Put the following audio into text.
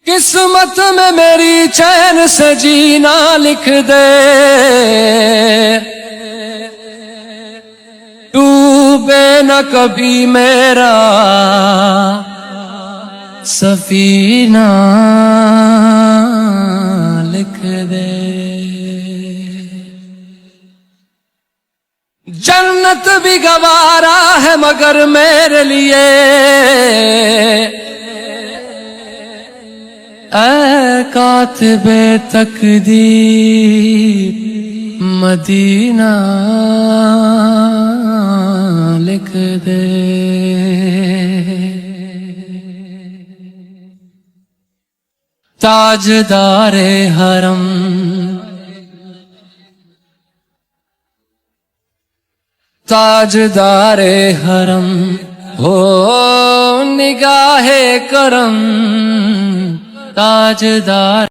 قسمت میں میری چین سے جینا لکھ دے، ڈوبے نہ کبھی میرا سفینہ لکھ دے۔ جنت بھی گوارا ہے مگر میرے لیے، اے کاتب تقدیر مدینہ لکھ دے۔ تاجدار حرم تاجدار حرم ہو نگاہ کرم، تاجدار